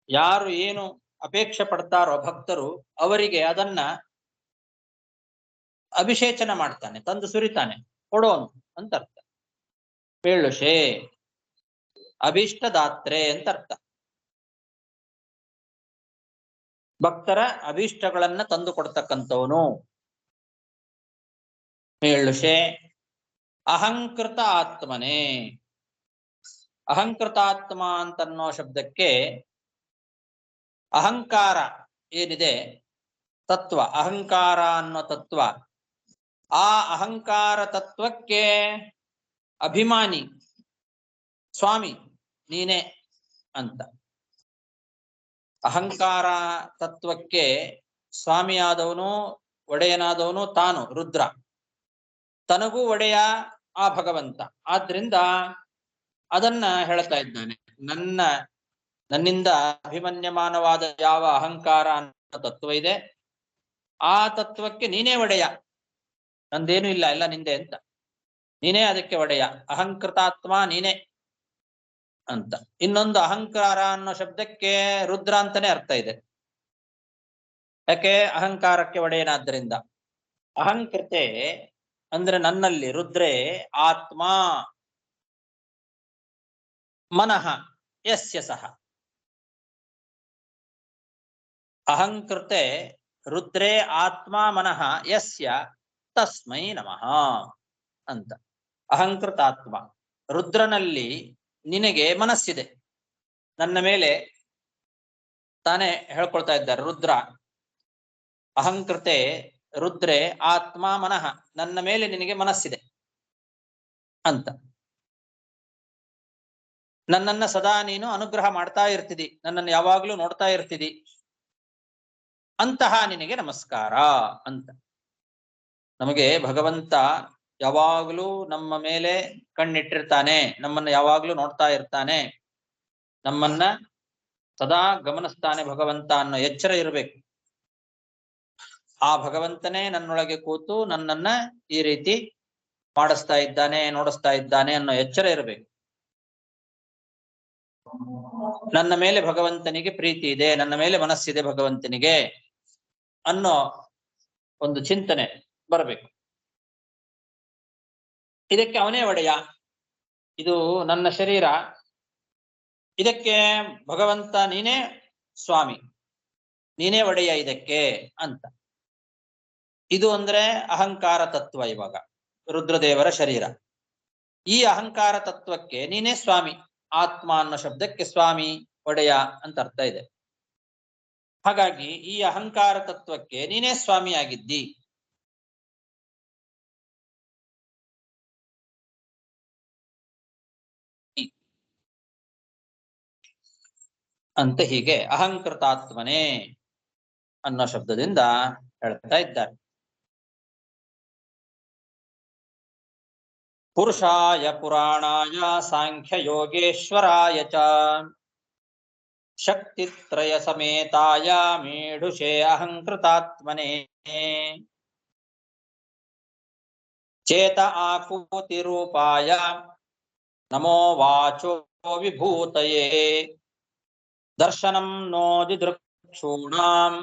ಯಾರು ಏನು ಅಪೇಕ್ಷೆ ಪಡ್ತಾರೋ ಭಕ್ತರು, ಅವರಿಗೆ ಅದನ್ನ ಅಭಿಷೇಚನ ಮಾಡ್ತಾನೆ, ತಂದು ಸುರಿತಾನೆ, ಕೊಡೋನು ಅಂತ ಅರ್ಥ. ಮೀಳ್ಹುಷೆ ಅಭೀಷ್ಟದಾತ್ರೆ ಅಂತ ಅರ್ಥ. ಭಕ್ತರ ಅಭೀಷ್ಟಗಳನ್ನ ತಂದು ಕೊಡ್ತಕ್ಕಂಥವನು ಮೀಳ್ಹುಷೆ. ಅಹಂಕೃತ ಆತ್ಮನೇ. ಅಹಂಕೃತಾತ್ಮ ಅಂತನ್ನೋ ಶಬ್ದಕ್ಕೆ ಅಹಂಕಾರ ಏನಿದೆ ತತ್ವ, ಅಹಂಕಾರ ಅನ್ನೋ ತತ್ವ, ಆ ಅಹಂಕಾರ ತತ್ವಕ್ಕೆ ಅಭಿಮಾನಿ ಸ್ವಾಮಿ ನೀನೇ ಅಂತ. ಅಹಂಕಾರ ತತ್ವಕ್ಕೆ ಸ್ವಾಮಿಯಾದವನು, ಒಡೆಯನಾದವನು ತಾನು ರುದ್ರ, ತನಗೂ ಒಡೆಯ ಆ ಭಗವಂತ. ಆದ್ರಿಂದ ಅದನ್ನ ಹೇಳ್ತಾ ಇದ್ದಾನೆ. ನನ್ನಿಂದ ಅಭಿಮನ್ಯಮಾನವಾದ ಯಾವ ಅಹಂಕಾರ ಅನ್ನೋ ತತ್ವ ಇದೆ, ಆ ತತ್ವಕ್ಕೆ ನೀನೇ ಒಡೆಯ, ನಂದೇನು ಇಲ್ಲ, ಎಲ್ಲ ನಿಂದೆ ಅಂತ. ನೀನೇ ಅದಕ್ಕೆ ಒಡೆಯ, ಅಹಂಕೃತಾತ್ಮ ನೀನೇ ಅಂತ. ಇನ್ನೊಂದು ಅಹಂಕಾರ ಅನ್ನೋ ಶಬ್ದಕ್ಕೆ ರುದ್ರ ಅಂತಾನೆ ಅರ್ಥ ಇದೆ. ಯಾಕೆ? ಅಹಂಕಾರಕ್ಕೆ ಒಡೆಯನಾದ್ದರಿಂದ. ಅಹಂಕೃತೆ ಅಂದ್ರೆ ನನ್ನಲ್ಲಿ, ರುದ್ರೇ ಆತ್ಮ ಮನಃ ಯಸ್ಯ ಸಹ. ಅಹಂಕೃತೆ ರುದ್ರೇ ಆತ್ಮ ಮನಃ ಯಸ್ಯ ತಸ್ಮೈ ನಮಃ ಅಂತ. ಅಹಂಕೃತಾತ್ಮ ರುದ್ರನಲ್ಲಿ ನಿನಗೆ ಮನಸ್ಸಿದೆ, ನನ್ನ ಮೇಲೆ ತಾನೇ ಹೇಳ್ಕೊಳ್ತಾ ಇದ್ದಾರೆ ರುದ್ರ. ಅಹಂಕೃತೆ ರುದ್ರೇ ಆತ್ಮ ಮನಃ, ನನ್ನ ಮೇಲೆ ನಿನಗೆ ಮನಸ್ಸಿದೆ ಅಂತ. ನನ್ನನ್ನ ಸದಾ ನೀನು ಅನುಗ್ರಹ ಮಾಡ್ತಾ ಇರ್ತಿದಿ, ನನ್ನನ್ನು ಯಾವಾಗ್ಲೂ ನೋಡ್ತಾ ಇರ್ತಿದಿ, ಅಂತಹ ನಿನಗೆ ನಮಸ್ಕಾರ ಅಂತ. ನಮಗೆ ಭಗವಂತ ಯಾವಾಗ್ಲೂ ನಮ್ಮ ಮೇಲೆ ಕಣ್ಣಿಟ್ಟಿರ್ತಾನೆ, ನಮ್ಮನ್ನ ಯಾವಾಗ್ಲೂ ನೋಡ್ತಾ ಇರ್ತಾನೆ, ನಮ್ಮನ್ನ ಸದಾ ಗಮನಿಸ್ತಾನೆ ಭಗವಂತ ಅನ್ನೋ ಎಚ್ಚರ ಇರಬೇಕು. ಆ ಭಗವಂತನೇ ನನ್ನೊಳಗೆ ಕೂತು ನನ್ನನ್ನ ಈ ರೀತಿ ಮಾಡಿಸ್ತಾ ಇದ್ದಾನೆ, ನೋಡಿಸ್ತಾ ಇದ್ದಾನೆ ಅನ್ನೋ ಎಚ್ಚರ ಇರಬೇಕು. ನನ್ನ ಮೇಲೆ ಭಗವಂತನಿಗೆ ಪ್ರೀತಿ ಇದೆ, ನನ್ನ ಮೇಲೆ ಮನಸ್ಸಿದೆ ಭಗವಂತನಿಗೆ ಅನ್ನೋ ಒಂದು ಚಿಂತನೆ ಬರಬೇಕು. ಇದಕ್ಕೆ ಅವನೇ ಒಡೆಯ, ಇದು ನನ್ನ ಶರೀರ, ಇದಕ್ಕೆ ಭಗವಂತ ನೀನೇ ಸ್ವಾಮಿ, ನೀನೇ ಒಡೆಯ ಇದಕ್ಕೆ ಅಂತ. ಇದು ಅಂದ್ರೆ ಅಹಂಕಾರ ತತ್ವ. ಇವಾಗ ರುದ್ರದೇವರ ಶರೀರ, ಈ ಅಹಂಕಾರ ತತ್ವಕ್ಕೆ ನೀನೇ ಸ್ವಾಮಿ. ಆತ್ಮ ಅನ್ನೋ ಶಬ್ದಕ್ಕೆ ಸ್ವಾಮಿ, ಒಡೆಯ ಅಂತ ಅರ್ಥ ಇದೆ. ಹಾಗಾಗಿ ಈ ಅಹಂಕಾರ ತತ್ವಕ್ಕೆ ನೀನೇ ಸ್ವಾಮಿಯಾಗಿದ್ದಿ. ಅಂತ ಹೀಗೆ ಅಹಂಕೃತಾತ್ಮನೇ ಅನ್ನೋ ಶಬ್ದದಿಂದ ಹೇಳ್ತಾ ಇದ್ದಾರೆ. ಪುರುಷಾಯ ಪುರಾಣಾಯ ಸಾಂಖ್ಯ ಯೋಗೇಶ್ವರಾಯ ಚ ಶಕ್ತಿತ್ರಯ ಸಮೇತಾಯ ಮೇಢುಷೇ ಅಹಂಕೃತಾತ್ಮನೇ ಚೇತ ಆಕೂತಿ ರೂಪಾಯ ನಮೋ ವಾಚೋ ವಿಭೂತಯೇ ದರ್ಶನಂ ನೋ ದಿದೃಕ್ಷೂಣಾಂ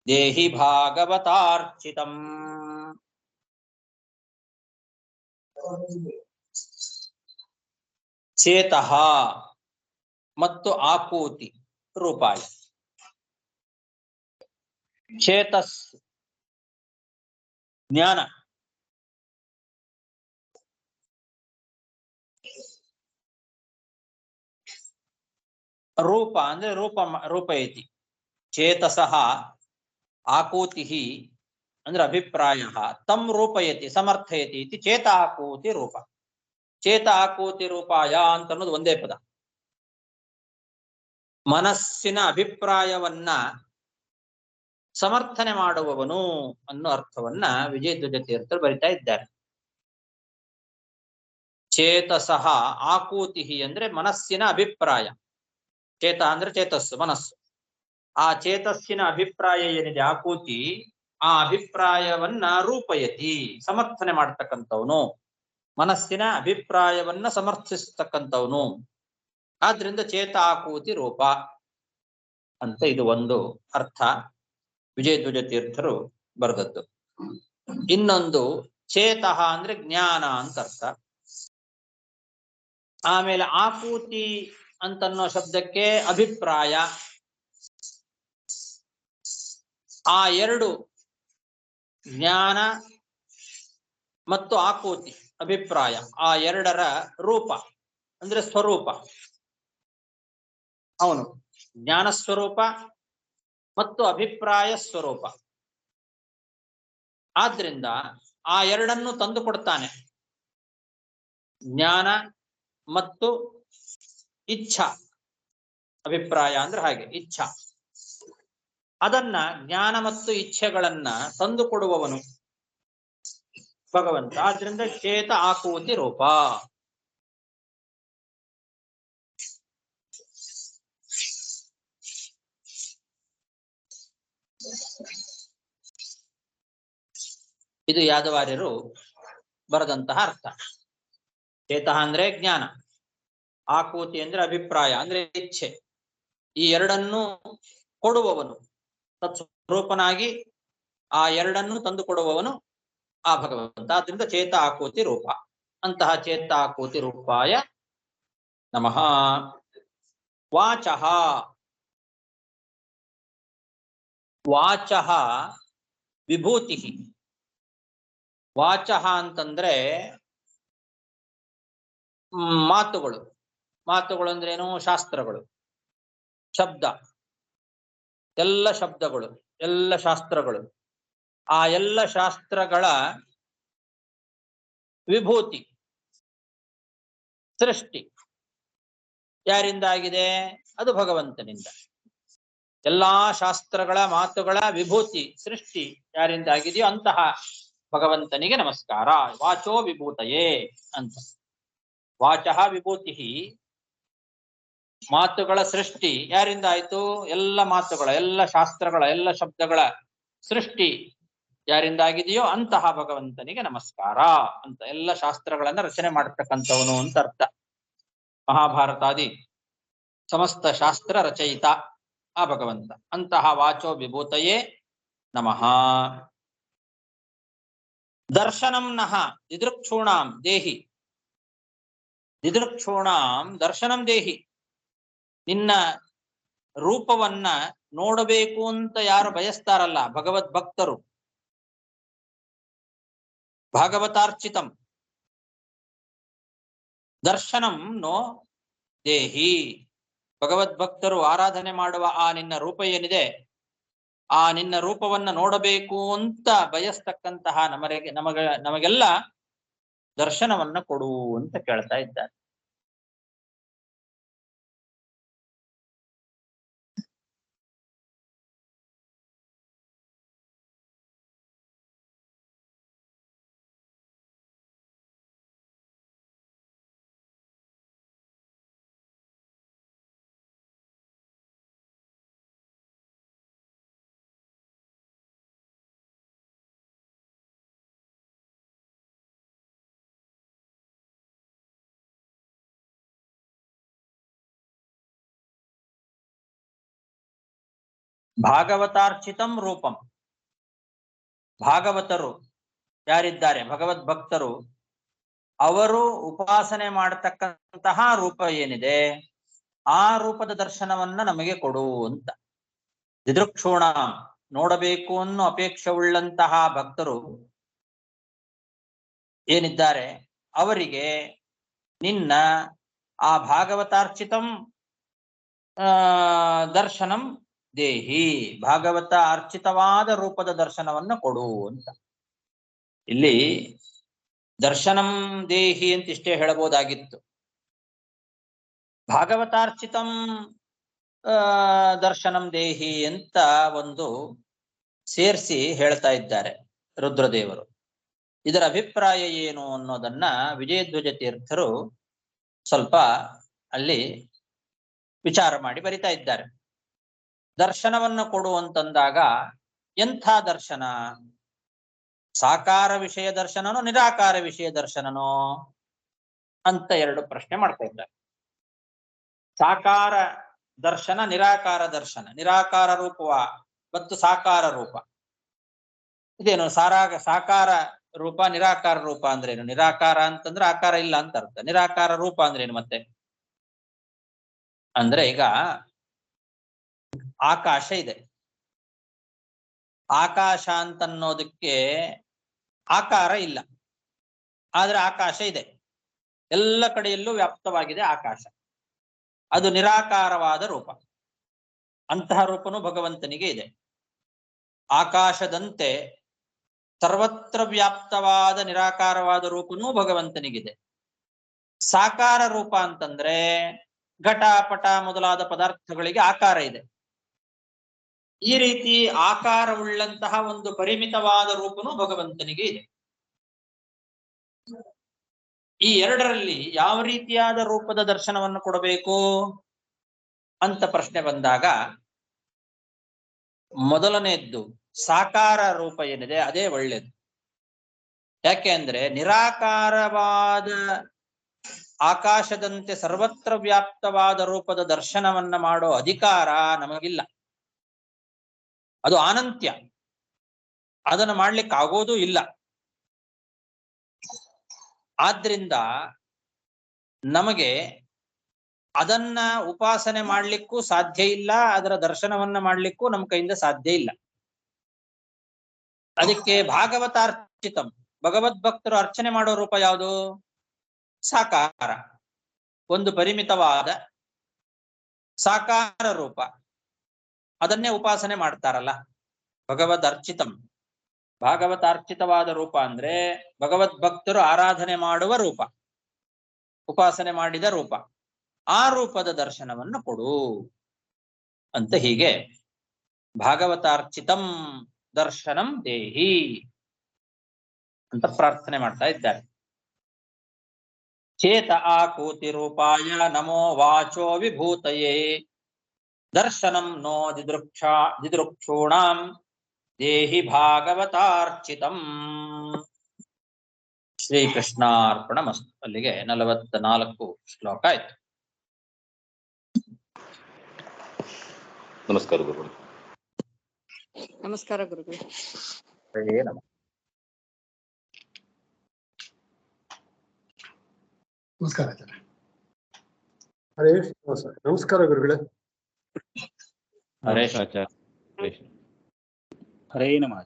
ದೇಹಿ ಭಾಗವತಾರ್ಚಿತಂ. ಚೇತಃ ಮತ್ತು ಆಕೂತಿ ರೂಪಾಯ. ಚೇತಸ್ ಜ್ಞಾನ, ರೂಪ ಅಂದ್ರೆ ರೂಪಯತಿ. ಚೇತಸಃ ಆಕೂತಿ ಅಂದ್ರೆ ಅಭಿಪ್ರಾಯ ತಂ ರೂಪಯತಿ ಸಮರ್ಥಯತಿ ಇತಿ ಚೇತ ಆಕೂತಿ ರೂಪ. ಚೇತ ಆಕೂತಿ ರೂಪಾಯ ಅಂತ ಅನ್ನೋದು ಒಂದೇ ಪದ. ಮನಸ್ಸಿನ ಅಭಿಪ್ರಾಯವನ್ನ ಸಮರ್ಥನೆ ಮಾಡುವವನು ಅನ್ನೋ ಅರ್ಥವನ್ನ ವಿಜಯಧ್ವಜ ತೀರ್ಥರು ಬರಿತಾ ಇದ್ದಾರೆ. ಚೇತಸಃ ಆಕೂತಿ ಅಂದ್ರೆ ಮನಸ್ಸಿನ ಅಭಿಪ್ರಾಯ. ಚೇತ ಅಂದ್ರೆ ಚೇತಸ್ಸು, ಮನಸ್ಸು. ಆ ಚೇತಸ್ಸಿನ ಅಭಿಪ್ರಾಯ ಏನಿದೆ ಆಕೂತಿ, ಆ ಅಭಿಪ್ರಾಯವನ್ನ ರೂಪಯತಿ ಸಮರ್ಥನೆ ಮಾಡ್ತಕ್ಕಂಥವನು, ಮನಸ್ಸಿನ ಅಭಿಪ್ರಾಯವನ್ನ ಸಮರ್ಥಿಸ್ತಕ್ಕಂಥವನು. ಆದ್ರಿಂದ ಚೇತ ಆಕೂತಿ ರೂಪ ಅಂತ ಇದು ಒಂದು ಅರ್ಥ ವಿಜಯಧ್ವಜ ತೀರ್ಥರು ಬರೆದದ್ದು. ಇನ್ನೊಂದು ಚೇತಃ ಅಂದ್ರೆ ಜ್ಞಾನ ಅಂತ ಅರ್ಥ. ಆಮೇಲೆ ಆಕೂತಿ ಅಂತನ್ನೋ ಶಬ್ದಕ್ಕೆ ಅಭಿಪ್ರಾಯ. ಆ ಎರಡು ಜ್ಞಾನ ಮತ್ತು ಆಕೂತಿ ಅಭಿಪ್ರಾಯ, ಆ ಎರಡರ ರೂಪ ಅಂದ್ರೆ ಸ್ವರೂಪ. ಅವನು ಜ್ಞಾನ ಸ್ವರೂಪ ಮತ್ತು ಅಭಿಪ್ರಾಯ ಸ್ವರೂಪ. ಆದ್ರಿಂದ ಆ ಎರಡನ್ನು ತಂದು ಕೊಡ್ತಾನೆ. ಜ್ಞಾನ ಮತ್ತು ಇಚ್ಛಾ. ಅಭಿಪ್ರಾಯ ಅಂದ್ರೆ ಹಾಗೆ ಇಚ್ಛಾ. ಅದನ್ನ ಜ್ಞಾನ ಮತ್ತು ಇಚ್ಛೆಗಳನ್ನ ತಂದು ಕೊಡುವವನು ಭಗವಂತ. ಆದ್ರಿಂದ ಚೇತ ಆಕೂತಿ ರೂಪ. ಇದು ಯಾದವಾರ್ಯರು ಬರೆದಂತಹ ಅರ್ಥ. ಚೇತಃ ಅಂದ್ರೆ ಜ್ಞಾನ, ಆಕೂತಿ ಅಂದ್ರೆ ಅಭಿಪ್ರಾಯ ಅಂದ್ರೆ ಇಚ್ಛೆ. ಈ ಎರಡನ್ನು ಕೊಡುವವನು ತತ್ಸ್ವರೂಪನಾಗಿ ಆ ಎರಡನ್ನು ತಂದು ಕೊಡುವವನು ಆ ಭಗವಂತ. ಆದ್ರಿಂದ ಚೇತ ಆಕೂತಿ ರೂಪ. ಅಂತಹ ಚೇತ ಆಕೂತಿ ರೂಪಾಯ ನಮಃ. ವಾಚಃ, ವಾಚಃ ವಿಭೂತಿ. ವಾಚಃ ಅಂತಂದ್ರೆ ಮಾತುಗಳು. ಮಾತುಗಳು ಅಂದ್ರೇನು? ಶಾಸ್ತ್ರಗಳು, ಶಬ್ದ, ಎಲ್ಲ ಶಬ್ದಗಳು, ಎಲ್ಲ ಶಾಸ್ತ್ರಗಳು. ಆ ಎಲ್ಲ ಶಾಸ್ತ್ರಗಳ ವಿಭೂತಿ ಸೃಷ್ಟಿ ಯಾರಿಂದ ಆಗಿದೆ? ಅದು ಭಗವಂತನಿಂದ. ಎಲ್ಲಾ ಶಾಸ್ತ್ರಗಳ ಮಾತುಗಳ ವಿಭೂತಿ ಸೃಷ್ಟಿ ಯಾರಿಂದ ಆಗಿದೆಯೋ ಅಂತಹ ಭಗವಂತನಿಗೆ ನಮಸ್ಕಾರ. ವಾಚೋ ವಿಭೂತಯೇ ಅಂತ. ವಾಚಃ ವಿಭೂತಿ, ಮಾತುಗಳ ಸೃಷ್ಟಿ ಯಾರಿಂದ ಆಯ್ತು? ಎಲ್ಲ ಮಾತುಗಳ, ಎಲ್ಲ ಶಾಸ್ತ್ರಗಳ, ಎಲ್ಲ ಶಬ್ದಗಳ ಸೃಷ್ಟಿ ಯಾರಿಂದ ಆಗಿದೆಯೋ ಅಂತಹ ಭಗವಂತನಿಗೆ ನಮಸ್ಕಾರ ಅಂತ. ಎಲ್ಲ ಶಾಸ್ತ್ರಗಳನ್ನ ರಚನೆ ಮಾಡತಕ್ಕಂಥವನು ಅಂತ ಅರ್ಥ. ಮಹಾಭಾರತಾದಿ ಸಮಸ್ತ ಶಾಸ್ತ್ರ ರಚಯಿತ ಆ ಭಗವಂತ. ಅಂತಹ ವಾಚೋ ವಿಭೂತಯೇ ನಮಃ. ದರ್ಶನಂ ನಃ ದಿದೃಕ್ಷೂಣಾಂ ದೇಹಿ. ದಿದೃಕ್ಷೂಣಾಂ ದರ್ಶನಂ ದೇಹಿ. ನಿನ್ನ ರೂಪವನ್ನ ನೋಡಬೇಕು ಅಂತ ಯಾರು ಬಯಸ್ತಾರಲ್ಲ ಭಗವದ್ ಭಕ್ತರು, ಭಾಗವತಾರ್ಚಿತಂ ದರ್ಶನಂ ನೋ ದೇಹಿ. ಭಗವದ್ಭಕ್ತರು ಆರಾಧನೆ ಮಾಡುವ ಆ ನಿನ್ನ ರೂಪ ಏನಿದೆ, ಆ ನಿನ್ನ ರೂಪವನ್ನ ನೋಡಬೇಕು ಅಂತ ಬಯಸ್ತಕ್ಕಂತಹ ನಮಗೆಲ್ಲ ದರ್ಶನವನ್ನ ಕೊಡು ಅಂತ ಕೇಳ್ತಾ ಇದ್ದಾರೆ. ಭಾಗವತಾರ್ಚಿತಂ ರೂಪಂ. ಭಾಗವತರು ಯಾರಿದ್ದಾರೆ, ಭಗವದ್ ಭಕ್ತರು, ಅವರು ಉಪಾಸನೆ ಮಾಡತಕ್ಕಂತಹ ರೂಪ ಏನಿದೆ ಆ ರೂಪದ ದರ್ಶನವನ್ನ ನಮಗೆ ಕೊಡು ಅಂತ. ದಿದೃಕ್ಷೂಣ, ನೋಡಬೇಕು ಅನ್ನೋ ಅಪೇಕ್ಷೆ ಉಳ್ಳಂತಹ ಭಕ್ತರು ಏನಿದ್ದಾರೆ ಅವರಿಗೆ ನಿನ್ನ ಆ ಭಾಗವತಾರ್ಚಿತಂ ದರ್ಶನಂ ದೇಹಿ, ಭಾಗವತ ಅರ್ಚಿತವಾದ ರೂಪದ ದರ್ಶನವನ್ನ ಕೊಡು ಅಂತ. ಇಲ್ಲಿ ದರ್ಶನಂ ದೇಹಿ ಅಂತ ಇಷ್ಟೇ ಹೇಳಬಹುದಾಗಿತ್ತು. ಭಾಗವತಾರ್ಚಿತಂ ದರ್ಶನಂ ದೇಹಿ ಅಂತ ಒಂದು ಸೇರಿಸಿ ಹೇಳ್ತಾ ಇದ್ದಾರೆ ರುದ್ರದೇವರು. ಇದರ ಅಭಿಪ್ರಾಯ ಏನು ಅನ್ನೋದನ್ನ ವಿಜಯಧ್ವಜ ತೀರ್ಥರು ಸ್ವಲ್ಪ ಅಲ್ಲಿ ವಿಚಾರ ಮಾಡಿ ಬರಿತಾ ಇದ್ದಾರೆ. ದರ್ಶನವನ್ನು ಕೊಡು ಅಂತಂದಾಗ ಎಂಥ ದರ್ಶನ? ಸಾಕಾರ ವಿಷಯ ದರ್ಶನನೋ ನಿರಾಕಾರ ವಿಷಯ ದರ್ಶನನೋ ಅಂತ ಎರಡು ಪ್ರಶ್ನೆ ಮಾಡ್ತಾ ಇದ್ದಾರೆ. ಸಾಕಾರ ದರ್ಶನ, ನಿರಾಕಾರ ದರ್ಶನ. ನಿರಾಕಾರ ರೂಪವ ಮತ್ತು ಸಾಕಾರ ರೂಪ ಇದೇನು? ಸಾಕಾರ ರೂಪ, ನಿರಾಕಾರ ರೂಪ ಅಂದ್ರೇನು? ನಿರಾಕಾರ ಅಂತಂದ್ರೆ ಆಕಾರ ಇಲ್ಲ ಅಂತ ಅರ್ಥ. ನಿರಾಕಾರ ರೂಪ ಅಂದ್ರೇನು ಮತ್ತೆ? ಅಂದ್ರೆ ಈಗ ಆಕಾಶ ಇದೆ. ಆಕಾಶ ಅಂತನ್ನೋದಕ್ಕೆ ಆಕಾರ ಇಲ್ಲ, ಆದ್ರೆ ಆಕಾಶ ಇದೆ, ಎಲ್ಲ ಕಡೆಯಲ್ಲೂ ವ್ಯಾಪ್ತವಾಗಿದೆ ಆಕಾಶ. ಅದು ನಿರಾಕಾರವಾದ ರೂಪ. ಅಂತಹ ರೂಪನು ಭಗವಂತನಿಗೆ ಇದೆ. ಆಕಾಶದಂತೆ ಸರ್ವತ್ರ ವ್ಯಾಪ್ತವಾದ ನಿರಾಕಾರವಾದ ರೂಪನೂ ಭಗವಂತನಿಗಿದೆ. ಸಾಕಾರ ರೂಪ ಅಂತಂದ್ರೆ ಘಟ ಪಟ ಮೊದಲಾದ ಪದಾರ್ಥಗಳಿಗೆ ಆಕಾರ ಇದೆ. ಈ ರೀತಿ ಆಕಾರವುಳ್ಳಂತಹ ಒಂದು ಪರಿಮಿತವಾದ ರೂಪನೂ ಭಗವಂತನಿಗೆ ಇದೆ. ಈ ಎರಡರಲ್ಲಿ ಯಾವ ರೀತಿಯಾದ ರೂಪದ ದರ್ಶನವನ್ನು ಕೊಡಬೇಕು ಅಂತ ಪ್ರಶ್ನೆ ಬಂದಾಗ ಮೊದಲನೆಯದ್ದು ಸಾಕಾರ ರೂಪ ಏನಿದೆ ಅದೇ ಒಳ್ಳೆಯದು. ಯಾಕೆ ಅಂದ್ರೆ ನಿರಾಕಾರವಾದ ಆಕಾಶದಂತೆ ಸರ್ವತ್ರ ವ್ಯಾಪ್ತವಾದ ರೂಪದ ದರ್ಶನವನ್ನ ಮಾಡೋ ಅಧಿಕಾರ ನಮಗಿಲ್ಲ. ಅದು ಅನಂತ್ಯ, ಅದನ್ನು ಮಾಡ್ಲಿಕ್ಕೆ ಆಗೋದೂ ಇಲ್ಲ. ಆದ್ರಿಂದ ನಮಗೆ ಅದನ್ನ ಉಪಾಸನೆ ಮಾಡ್ಲಿಕ್ಕೂ ಸಾಧ್ಯ ಇಲ್ಲ, ಅದರ ದರ್ಶನವನ್ನ ಮಾಡ್ಲಿಕ್ಕೂ ನಮ್ಮ ಕೈಯಿಂದ ಸಾಧ್ಯ ಇಲ್ಲ. ಅದಕ್ಕೆ ಭಾಗವತಾರ್ಚಿತಂ, ಭಗವದ್ಭಕ್ತರು ಅರ್ಚನೆ ಮಾಡೋ ರೂಪ ಯಾವುದು? ಸಾಕಾರ, ಒಂದು ಪರಿಮಿತವಾದ ಸಾಕಾರ ರೂಪ. ಅದನ್ನೇ ಉಪಾಸನೆ ಮಾಡ್ತಾರಲ್ಲ ಭಗವದ್ ಅರ್ಚಿತಂ. ಭಾಗವತಾರ್ಚಿತವಾದ ರೂಪ ಅಂದ್ರೆ ಭಗವದ್ಭಕ್ತರು ಆರಾಧನೆ ಮಾಡುವ ರೂಪ, ಉಪಾಸನೆ ಮಾಡಿದ ರೂಪ. ಆ ರೂಪದ ದರ್ಶನವನ್ನು ಕೊಡು ಅಂತ ಹೀಗೆ ಭಾಗವತಾರ್ಚಿತಂ ದರ್ಶನಂ ದೇಹಿ ಅಂತ ಪ್ರಾರ್ಥನೆ ಮಾಡ್ತಾ ಇದ್ದಾರೆ. ಚೇತ ಆಕೂತಿ ರೂಪಾಯ ನಮೋ ವಾಚೋ ವಿಭೂತಯೇ ದರ್ಶನಂ ನೋ ದಿದೃಕ್ಷೂಣಾಂ ದೇಹಿ ಭಾಗವತಾರ್ಚಿತಂ. ಶ್ರೀಕೃಷ್ಣಾರ್ಪಣಮಸ್ತು. ಅಲ್ಲಿಗೆ 44 ಶ್ಲೋಕ ಆಯ್ತು. ನಮಸ್ಕಾರ ಗುರುಗಳು. ನಮಸ್ಕಾರ ಗುರುಗಳು. ಹರೇ ನಮಃ. ನಮಸ್ಕಾರ ಆಚಾರ್ಯ. ಹರೇ ಶ್ರೀನಿವಾಸ. ನಮಸ್ಕಾರ ಗುರುಗಳೇ. ಹರೇ ಆಚಾರ್ಯ. ಹರೇ ನಮಃ.